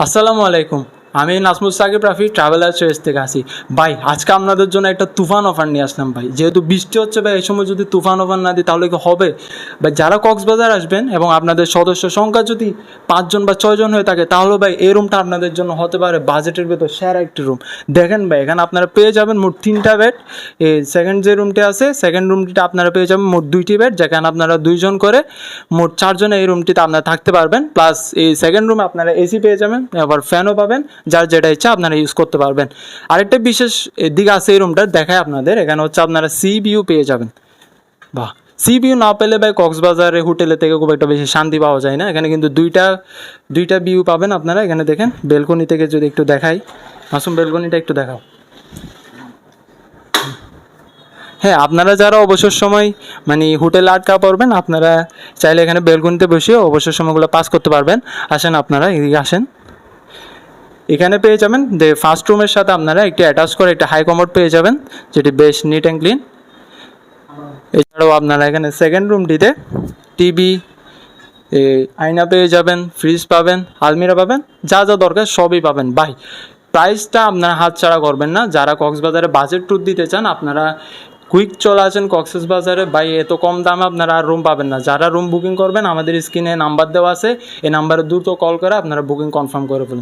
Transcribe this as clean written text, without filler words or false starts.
আসসালামু আলাইকুম। আমি নাজমুল সাকিব রাফি ট্রাভেলার চয়েস থেকে আসি। ভাই আজকে আপনাদের জন্য একটা তুফান অফার নিয়ে আসলাম ভাই। যেহেতু বৃষ্টি হচ্ছে ভাই, এই সময় যদি তুফান অফার না দিই তাহলে কি হবে ভাই? যারা কক্সবাজার আসবেন এবং আপনাদের সদস্য সংখ্যা যদি 5 জন বা 6 জন হয়ে থাকে, তাহলে ভাই এই রুমটা আপনাদের জন্য হতে পারে বাজেটের ভেতর সেরা একটি রুম। দেখেন ভাই, এখানে আপনারা পেয়ে যাবেন মোট 3টা বেড। এই সেকেন্ড যে রুমটি আছে, সেকেন্ড রুমটিতে আপনারা পেয়ে যাবেন মোট 2টি বেড, যেখানে আপনারা 2 জন করে মোট 4 জনে এই রুমটিতে আপনারা থাকতে পারবেন। প্লাস এই সেকেন্ড রুমে আপনারা এসি পেয়ে যাবেন, আবার ফ্যানও পাবেন, যার যেটা ইচ্ছা আপনারা ইউজ করতে পারবেন। আরেকটা বিশেষ দিক আছে এই রুমটার, দেখায় আপনাদের। এখানে হচ্ছে আপনারা সি ভিউ পেয়ে যাবেন। বাহ, সি ভিউ না পেলে ভাই কক্সবাজারে হোটেলে থেকে খুব একটা বেশি শান্তি পাওয়া যায় না। এখানে কিন্তু দুইটা ভিউ পাবেন আপনারা। এখানে দেখেন, বেলকনি থেকে যদি একটু দেখাই, মাসুম বেলকনিটা একটু দেখাও। হ্যাঁ, আপনারা যারা অবসর সময় মানে হোটেলে আটকা পড়বেন, আপনারা চাইলে এখানে বেলকনিতে বসে অবসর সময়গুলো পাস করতে পারবেন। আসেন, আপনারা এদিকে আসেন। এখানে পেয়ে যাবেন যে ফার্স্ট রুমের সাথে আপনারা একটি অ্যাটাচ করে একটা হাই কমোড পেয়ে যাবেন, যেটি বেশ নিট অ্যান্ড ক্লিন। এছাড়াও আপনারা এখানে সেকেন্ড রুমটিতে টিভি, আয়না পেয়ে যাবেন, ফ্রিজ পাবেন, আলমিরা পাবেন, যা যা দরকার সবই পাবেন ভাই। প্রাইসটা আপনারা হাতছাড়া করবেন না। যারা কক্সবাজারে বাজেট ট্যুর দিতে চান, আপনারা কুইক চলে আসেন কক্সবাজারে ভাই। এত কম দামে আপনারা আর রুম পাবেন না। যারা রুম বুকিং করবেন, আমাদের স্ক্রিনে নাম্বার দেওয়া আছে, এই নাম্বারে দ্রুত কল করে আপনারা বুকিং কনফার্ম করে ফেলুন।